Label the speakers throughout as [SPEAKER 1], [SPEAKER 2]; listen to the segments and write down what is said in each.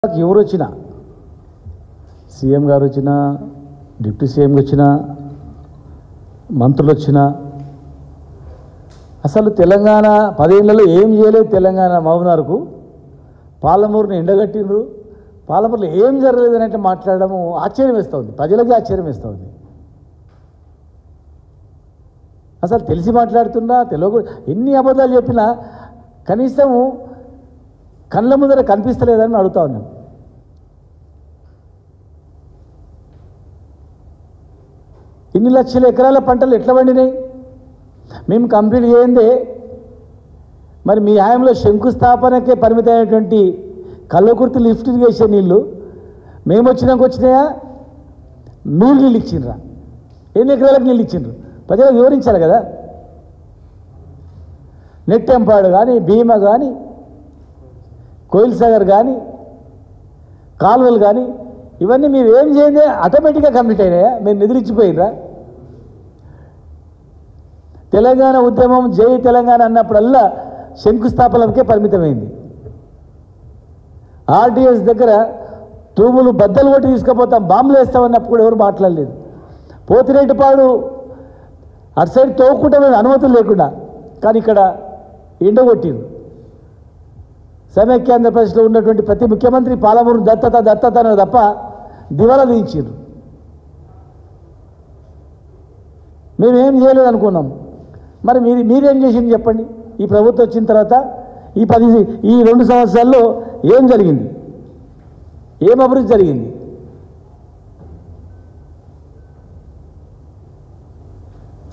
[SPEAKER 1] ఎవరు వచ్చినా సీఎం గారు వచ్చినా డిప్యూటీ సీఎం వచ్చినా మంత్రులు వచ్చినా అసలు తెలంగాణ 10 ఏళ్లలో ఏం చేయలేదు. తెలంగాణ మహబూబ్నగర్కు పాలమూరుని ఎండగట్టిండ్రు. పాలమూరులో ఏం జరగలేదని అంటే మాట్లాడడము ఆశ్చర్యం వేస్తుంది, ప్రజలకి ఆశ్చర్యం వేస్తుంది. అసలు తెలిసి మాట్లాడుతున్నా తెలియదు, ఎన్ని అబద్ధాలు చెప్పినా కనీసము కళ్ళ ముందర కనిపిస్తలేదని అడుగుతా ఉన్నాం. ఇన్ని లక్షల ఎకరాల పంటలు ఎట్లా పండినాయి? మేము కంప్లీట్ చేయందే మరి మీ హాయంలో శంకుస్థాపనకే పరిమితమైనటువంటి కల్వకుర్తి లిఫ్ట్ ఇరిగేషన్ నీళ్ళు మేము వచ్చినాయా? మీరు నీళ్ళు ఇచ్చిండ్రా? ఎన్ని ఎకరాలకు నీళ్ళు ఇచ్చిండ్రు? ప్రజలకు వివరించాలి కదా. నెట్టెంపాడు కానీ, భీమా కానీ, కోయిల్ సాగర్ కానీ, కాలువలు కానీ ఇవన్నీ మీరు ఏం చేయండి ఆటోమేటిక్గా కంప్లీట్ అయినాయా? మీరు నిద్రించిపోయినరా? తెలంగాణ ఉద్యమం జై తెలంగాణ అన్నప్పుడల్లా శంకుస్థాపనలకే పరిమితమైంది. ఆర్డీఎస్ దగ్గర తూములు బద్దలు కొట్టి తీసుకుపోతాం, బాంబులు వేస్తామన్నప్పుడు కూడా ఎవరు మాట్లాడలేదు. పోతిరెడ్డిపాడు అటు సైడ్ తోకుంటే అనుమతులు లేకుండా, కానీ ఇక్కడ ఎండగొట్టింది. సమైక్య ఆంధ్రప్రదేశ్లో ఉన్నటువంటి ప్రతి ముఖ్యమంత్రి పాలమూరు దత్తత అన్నది తప్ప దివాలా తీయించారు. మేమేం చేయలేదు అనుకున్నాం. మరి మీరేం చేసింది చెప్పండి. ఈ ప్రభుత్వం వచ్చిన తర్వాత ఈ 2 సంవత్సరాల్లో ఏం జరిగింది? ఏం అభివృద్ధి జరిగింది?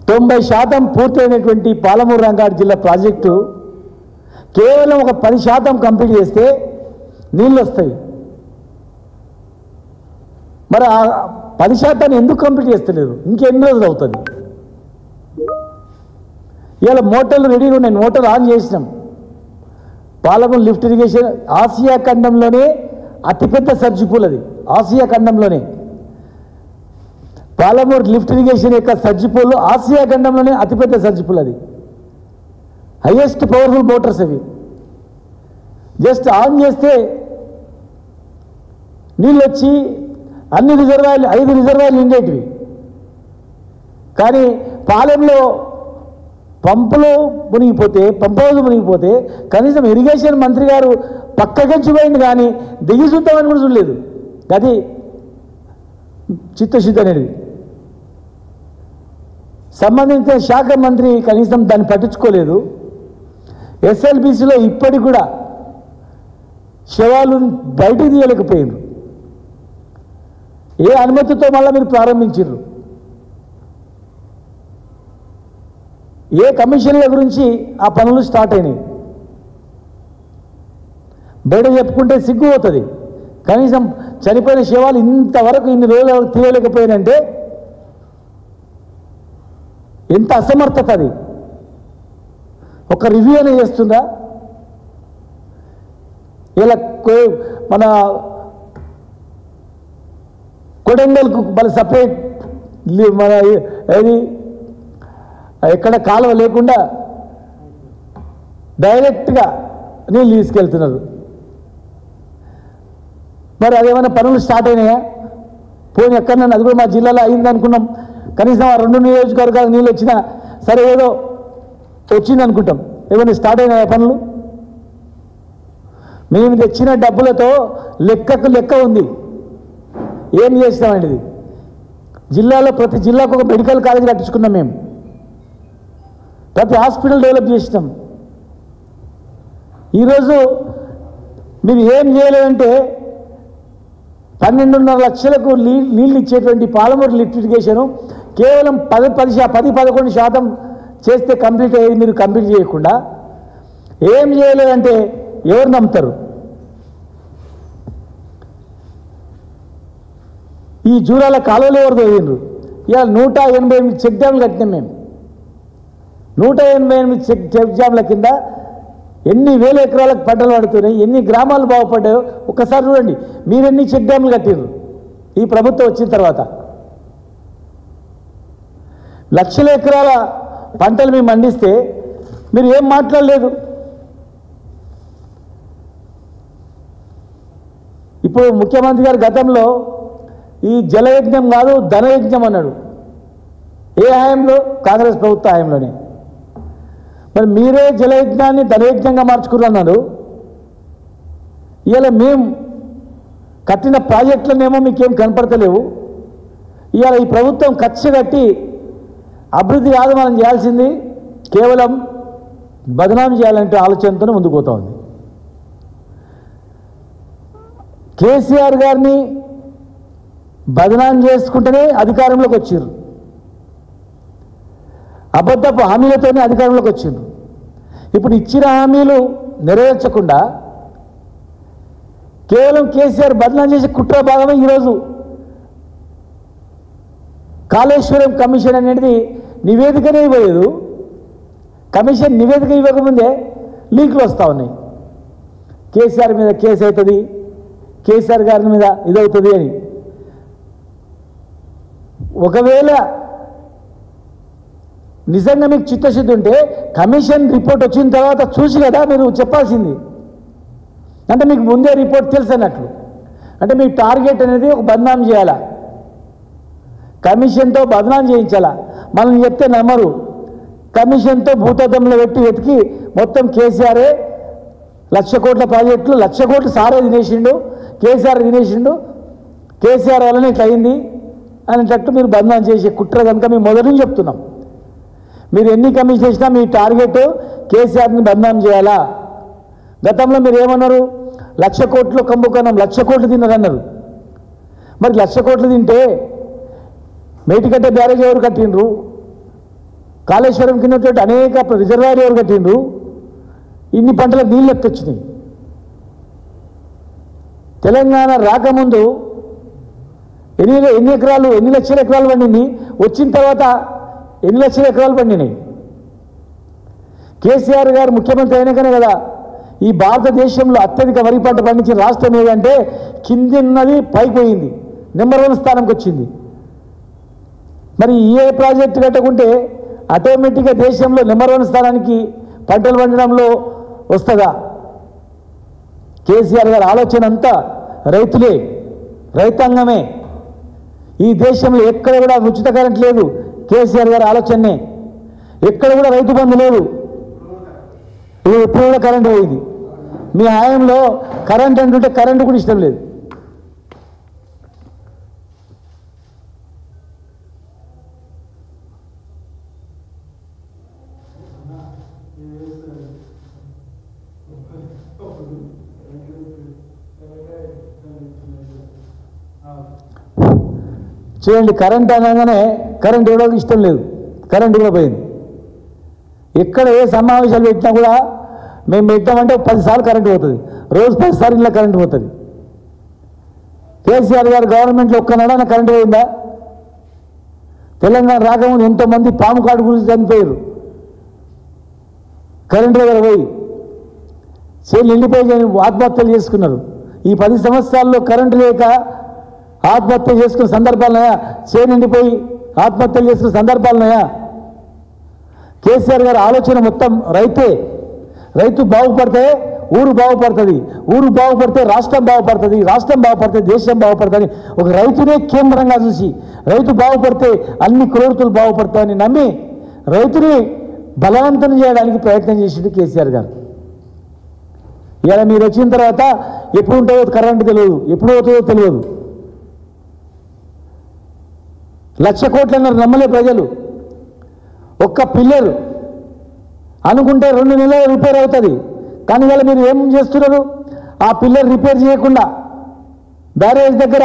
[SPEAKER 1] తొంభై శాతం పూర్తయినటువంటి పాలమూరు రంగారెడ్డి జిల్లా ప్రాజెక్టు కేవలం ఒక 10% కంప్లీట్ చేస్తే నీళ్ళు వస్తాయి. మరి ఆ 10% ఎందుకు కంప్లీట్ చేస్తలేదు? ఇంకెన్ని రోజులు అవుతుంది? ఇవాళ మోటార్లు రెడీగా ఉన్నాయి, మోటార్ ఆన్ చేసినాం. పాలమూరు లిఫ్ట్ ఇరిగేషన్ ఆసియా ఖండంలోనే అతిపెద్ద సర్జిపూల్ అది. ఆసియా ఖండంలోనే పాలమూరు లిఫ్ట్ ఇరిగేషన్ యొక్క సర్జిపూల్ ఆసియా ఖండంలోనే అతిపెద్ద సర్జిపూల్ అది. హైయెస్ట్ పవర్ఫుల్ మోటార్స్ అవి. జస్ట్ ఆన్ చేస్తే నీళ్ళు వచ్చి అన్ని రిజర్వాయర్లు 5 రిజర్వాయర్లు నిండేటివి. కానీ పాలెంలో పంపులు మునిగిపోతే, పంప్ హౌస్ మునిగిపోతే కనీసం ఇరిగేషన్ మంత్రి గారు పక్కకెంచి పోయింది, కానీ దిగి చూద్దామని కూడా చూడలేదు. అది చిత్తశుద్ధి అనేది. సంబంధించిన శాఖ మంత్రి కనీసం దాన్ని పట్టించుకోలేదు. ఎస్ఎల్బీసీలో ఇప్పటికి కూడా శవాలు బయటికి తీయలేకపోయారు. ఏ అనుమతితో మళ్ళీ మీరు ప్రారంభించారు? ఏ కమిషన్ల గురించి ఆ పనులు స్టార్ట్ అయినాయి? బయట చెప్పుకుంటే సిగ్గు అవుతుంది. కనీసం చనిపోయిన శవాలు ఇంతవరకు ఇన్ని రోజులు తీయలేకపోయానంటే ఎంత అసమర్థత అది. ఒక రివ్యూ అనేది చేస్తుందా? ఇలా మన కొడంగల్కు మన సపరేట్ మన ఏది ఎక్కడ కాలువ లేకుండా డైరెక్ట్గా నీళ్ళు తీసుకెళ్తున్నారు. మరి అదేమైనా పనులు స్టార్ట్ అయినాయా? పోనీ ఎక్కడన్నా అది కూడా మా జిల్లాలో అయింది అనుకున్నాం. కనీసం ఆ 2 నియోజకవర్గాలకు నీళ్ళు వచ్చినా సరే ఏదో వచ్చింది అనుకుంటాం. ఏమైనా స్టార్ట్ అయినాయా పనులు? మేము తెచ్చిన డబ్బులతో లెక్క ఉంది. ఏం చేస్తామండి? ఇది జిల్లాలో ప్రతి జిల్లాకు ఒక మెడికల్ కాలేజ్ కట్టించుకున్నాం. మేము ప్రతి హాస్పిటల్ డెవలప్ చేసినాం. ఈరోజు మీరు ఏం చేయలేదంటే 12.5 లక్షలకు నీళ్ళు ఇచ్చేటువంటి పాలమూరు లిఫ్ట్ ఇరిగేషను కేవలం 10-11% చేస్తే కంప్లీట్ అయ్యేది. మీరు కంప్లీట్ చేయకుండా ఏం చేయలేదంటే ఎవరు నమ్ముతారు? ఈ జూరాల కాలువలు ఎవరు తోయిండ్రు? ఇవాళ 188 చెక్ డ్యామ్లు కట్టినాం మేము. 188 చెక్ డ్యామ్ల కింద ఎన్ని వేల ఎకరాలకు పంటలు పడుతున్నాయి, ఎన్ని గ్రామాలు బాగుపడ్డాయో ఒక్కసారి చూడండి. మీరెన్ని చెక్ డ్యామ్లు కట్టిర్రు ఈ ప్రభుత్వం వచ్చిన తర్వాత? లక్షల ఎకరాల పంటలు మేము పండిస్తే మీరు ఏం మాట్లాడలేదు. ఇప్పుడు ముఖ్యమంత్రి గారు గతంలో ఈ జలయజ్ఞం కాదు ధనయజ్ఞం అన్నాడు. ఏ హయాంలో? కాంగ్రెస్ ప్రభుత్వ హయాంలోనే. మరి మీరే జలయజ్ఞాన్ని ధనయజ్ఞంగా మార్చుకున్నారు. ఇవాళ మేము కట్టిన ప్రాజెక్టులనేమో మీకేం కనపడతలేవు. ఇవాళ ఈ ప్రభుత్వం ఖర్చు కట్టి అభివృద్ధి కాదు మనం చేయాల్సింది, కేవలం బదనాం చేయాలంటే ఆలోచనతోనే ముందుకు పోతా ఉంది. కేసీఆర్ గారిని బదనాం చేసుకుంటేనే అధికారంలోకి వచ్చారు. అబద్ధపు హామీలతోనే అధికారంలోకి వచ్చిండ్రు. ఇప్పుడు ఇచ్చిన హామీలు నెరవేర్చకుండా కేవలం కేసీఆర్ బదనాం చేసే కుట్ర భాగమే ఈరోజు కాళేశ్వరం కమిషన్ అనేది నివేదికనే ఇవ్వలేదు. కమిషన్ నివేదిక ఇవ్వకముందే లీకులు వస్తూ ఉన్నాయి. కేసీఆర్ మీద కేసు అవుతుంది, కేసీఆర్ గారి మీద ఇదవుతుంది అని. ఒకవేళ నిజంగా మీకు చిత్తశుద్ధి ఉంటే కమిషన్ రిపోర్ట్ వచ్చిన తర్వాత చూసి కదా మీరు చెప్పాల్సింది. అంటే మీకు ముందే రిపోర్ట్ తెలుసు అన్నట్లు. అంటే మీ టార్గెట్ అనేది ఒక బదనాం చేయాలా, కమిషన్తో బదనాం చేయించాలా. మనం చెప్తే నమ్మరు. కమిషన్తో భూతద్దంలో పెట్టి వెతికి మొత్తం కేసీఆరే 1,00,000 కోట్ల ప్రాజెక్టులు 1,00,000 కోట్లు సారే తినేసిండు, కేసీఆర్ తినేసిండు, కేసీఆర్ వల్లనే ఇట్లా అయింది అనేటట్టు మీరు బదనాం చేసే కుట్ర కనుక మేము మొదటి నుంచి చెప్తున్నాం. మీరు ఎన్ని కమిషన్ చేసినా మీ టార్గెట్ కేసీఆర్ని బదనాం చేయాలా. గతంలో మీరు ఏమన్నారు? 1,00,000 కోట్లు కుంభకోణం, 1,00,000 కోట్లు తిన్నారన్నారు. మరి 1,00,000 కోట్లు తింటే మేటికట్ట బ్యారేజ్ ఎవరు కట్టిండ్రు? కాళేశ్వరం కింద అనేక రిజర్వాయర్ ఎవరు కట్టిండ్రు? ఇన్ని పంటలకు నీళ్ళు ఎత్తొచ్చినాయి. తెలంగాణ రాకముందు ఎన్ని ఎకరాలు, ఎన్ని లక్షల ఎకరాలు పండింది, వచ్చిన తర్వాత ఎన్ని లక్షల ఎకరాలు పండినాయి. కేసీఆర్ గారు ముఖ్యమంత్రి అయినాకనే కదా ఈ భారతదేశంలో అత్యధిక వరి పంట పండించిన రాష్ట్రం ఏదంటే కింది ఉన్నది పైకి పోయింది, నెంబర్ 1 స్థానంకి వచ్చింది. మరి ఏ ప్రాజెక్టు కట్టకుంటే ఆటోమేటిక్గా దేశంలో నెంబర్ 1 స్థానానికి పంటలు పండడంలో వస్తుందా? కేసీఆర్ గారి ఆలోచన అంతా రైతులే, రైతాంగమే. ఈ దేశంలో ఎక్కడ కూడా ఉచిత కరెంట్ లేదు, కేసీఆర్ గారి ఆలోచనే. ఎక్కడ కూడా రైతు బంధు లేదు, ఎప్పుడు కూడా కరెంటు పోయింది. మీ హయాంలో కరెంట్ అంటుంటే కరెంటు కూడా ఇష్టం లేదు. చూడండి, కరెంట్ అనగానే కరెంట్ ఇవ్వడానికి ఇష్టం లేదు, కరెంట్ కూడా పోయింది. ఎక్కడ ఏ సమావేశాలు పెట్టినా కూడా మేము పెట్టామంటే 10 సార్లు కరెంటు పోతుంది, రోజు 10 సార్లు ఇలా కరెంటు పోతుంది. కేసీఆర్ గారు గవర్నమెంట్లో ఒక్కనాడైనా కరెంటు పోయిందా? తెలంగాణ రాకముందు ఎంతోమంది పాము కాడు గురించి చనిపోయారు కరెంటు దగ్గర పోయి, చేతులు ఎండిపోయి ఆత్మహత్యలు చేసుకున్నారు. ఈ 10 సంవత్సరాల్లో కరెంటు లేక ఆత్మహత్య చేసుకున్న సందర్భాలున్నాయా? చేను ఎండిపోయి ఆత్మహత్యలు చేసుకున్న సందర్భాలున్నాయా? కేసీఆర్ గారి ఆలోచన మొత్తం రైతే. రైతు బాగుపడితే ఊరు బాగుపడుతుంది, ఊరు బాగుపడితే రాష్ట్రం బాగుపడుతుంది, రాష్ట్రం బాగుపడితే దేశం బాగుపడుతుంది. ఒక రైతునే కేంద్రంగా చూసి రైతు బాగుపడితే అన్ని కులవృత్తులు బాగుపడతాయని నమ్మి రైతుని బలవంతం చేయడానికి ప్రయత్నం చేసిండు కేసీఆర్ గారు. ఇలా మీరు వచ్చిన తర్వాత ఎప్పుడు ఉంటుందో కరెంటు తెలియదు, ఎప్పుడు అవుతుందో తెలియదు. 1,00,000 కోట్లు అన్నారు, నమ్మలే ప్రజలు. ఒక్క పిల్లర్ అనుకుంటే 2 నెలలు రిపేర్ అవుతుంది. కానీ ఇవాళ మీరు ఏం చేస్తున్నారు? ఆ పిల్లర్ రిపేర్ చేయకుండా బ్యారేజ్ దగ్గర,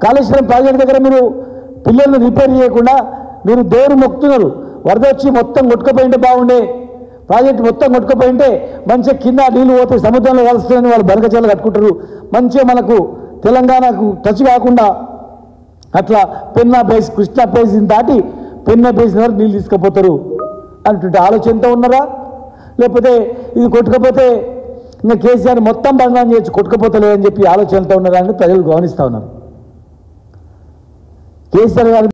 [SPEAKER 1] కాళేశ్వరం ప్రాజెక్ట్ దగ్గర మీరు పిల్లర్ను రిపేర్ చేయకుండా మీరు దేవుడు మొక్కుతున్నారు. వరద వచ్చి మొత్తం కొట్టుకుపోయింటే బాగుండే, ప్రాజెక్టు మొత్తం కొట్టుకుపోయింటే మంచిగా కింద నీళ్ళు పోతే సముద్రంలో కలుస్తుందని వాళ్ళు బనకచీరలు కట్టుకుంటారు. మంచిగా మనకు తెలంగాణకు టచ్ కాకుండా అట్లా పెన్నా బేస్, కృష్ణా బేస్ దాటి పెన్నా బేసిన వరకు నీళ్ళు తీసుకుపోతారు అన్నటువంటి ఆలోచనతో ఉన్నారా? లేకపోతే ఇది కొట్టుకపోతే ఇంకా కేసీఆర్ మొత్తం బంగారం చేయొచ్చు, కొట్టుకుపోతలేదని చెప్పి ఆలోచనతో ఉన్నారా అని ప్రజలు గమనిస్తూ ఉన్నారు. కేసీఆర్ గారు